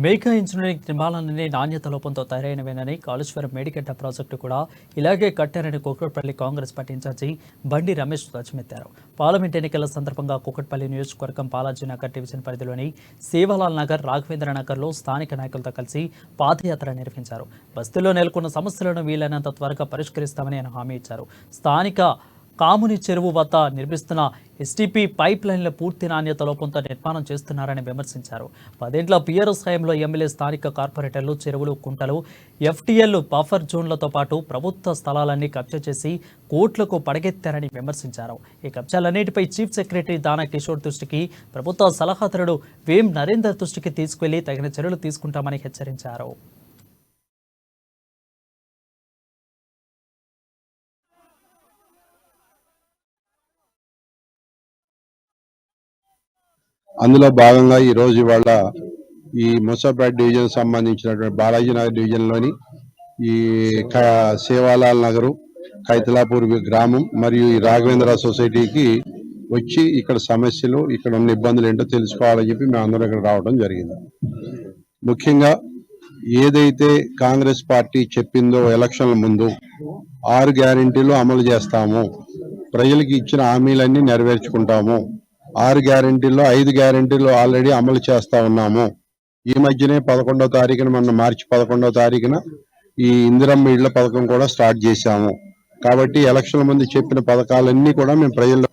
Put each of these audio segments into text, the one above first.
Megha engineering నిర్మాణాలన్నీ నాణ్యత లోపంతో తయారైనవేనని Kaleshwaram Medigadda project కూడా ఇలాగే కట్టారని కూకట్పల్లి కాంగ్రెస్ పార్టీ ఇన్ఛార్జి బండి రమేష్ ధ్వజమెత్తారు. పార్లమెంట్ ఎన్నికల సందర్భంగా కూకట్పల్లి నియోజకవర్గం బాలాజీనగర్ డివిజన్ పరిధిలోని సేవాలాల్ నగర్, రాఘవేంద్ర నగర్లో స్థానిక నాయకులతో కలిసి పాదయాత్ర నిర్వహించారు. బస్తీలో నెలకొన్న సమస్యలను వీలైనంత త్వరగా పరిష్కరిస్తామని ఆయన హామీ ఇచ్చారు. స్థానిక కాముని చెరువు వద్ద నిర్మిస్తున్న ఎస్టీపీ పైప్ లైన్ల పూర్తి నాణ్యత లోపంతో నిర్మాణం చేస్తున్నారని విమర్శించారు. 10 ఏళ్ల బీఆర్ఎస్ హయాంలో ఎమ్మెల్యే, స్థానిక కార్పొరేటర్లు చెరువులు, కుంటలు, ఎఫ్టీఎల్, బఫర్ జోన్లతో పాటు ప్రభుత్వ స్థలాలన్నీ కబ్జా చేసి కోట్లకు పడగెత్తారని విమర్శించారు. ఈ కబ్జాలన్నిటిపై చీఫ్ సెక్రటరీ దానా కిషోర్ దృష్టికి, ప్రభుత్వ సలహాదారుడు వేం నరేందర్ దృష్టికి తీసుకెళ్లి తగిన చర్యలు తీసుకుంటామని హెచ్చరించారు. అందులో భాగంగా ఈరోజు ఇవాళ ఈ ముసాపేట డివిజన్ సంబంధించినటువంటి బాలాజీనగర్ డివిజన్లోని ఈ సేవాలాల్ నగరు, కైతలాపూర్ గ్రామం మరియు ఈ రాఘవేంద్ర సొసైటీకి వచ్చి ఇక్కడ సమస్యలు, ఇక్కడ ఉన్న ఇబ్బందులు ఏంటో తెలుసుకోవాలని చెప్పి మేము అందరం ఇక్కడ రావడం జరిగింది. ముఖ్యంగా ఏదైతే కాంగ్రెస్ పార్టీ చెప్పిందో ఎలక్షన్ల ముందు 6 గ్యారెంటీలు అమలు చేస్తాము, ప్రజలకు ఇచ్చిన హామీలన్నీ నెరవేర్చుకుంటాము, 6 గ్యారెంటీల్లో 5 గ్యారెంటీలు ఆల్రెడీ అమలు చేస్తా ఉన్నాము. ఈ మధ్యనే 11వ తారీఖున, మన మార్చి 11వ తారీఖున ఈ ఇందిరమ్మ ఇళ్ల పథకం కూడా స్టార్ట్ చేశాము. కాబట్టి ఎలక్షన్ల ముందు చెప్పిన పథకాలన్నీ కూడా మేము ప్రజల్లో,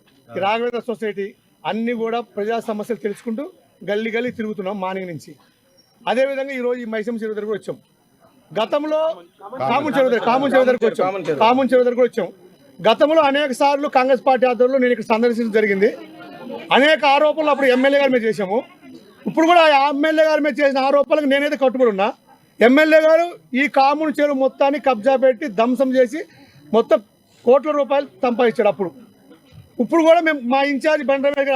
రాఘవేంద్ర సొసైటీ అన్ని కూడా ప్రజా సమస్యలు తెలుసుకుంటూ గల్లీ గల్లీ తిరుగుతున్నాం మార్నింగ్ నుంచి. అదేవిధంగా ఈరోజు ఈ మైసమ్మ చెరువు దగ్గరకు వచ్చాం. గతంలో కామన్ చెరువు దగ్గరకు వచ్చాం. గతంలో అనేక సార్లు కాంగ్రెస్ పార్టీ ఆధ్వర్యంలో నేను ఇక్కడ సందర్శించడం జరిగింది. అనేక ఆరోపణలు అప్పుడు ఎమ్మెల్యే గారి మీద చేశాము. ఇప్పుడు కూడా ఆ ఎమ్మెల్యే గారి మీద చేసిన ఆరోపణలకు నేనైతే కట్టుబడి ఉన్నా. ఎమ్మెల్యే గారు ఈ కాముని చెరువు మొత్తాన్ని కబ్జా పెట్టి ధ్వంసం చేసి మొత్తం కోట్ల రూపాయలు సంపాదించాడు. ఇప్పుడు కూడా మేము మా ఇన్ఛార్జ్ బండి రమేష్ గారు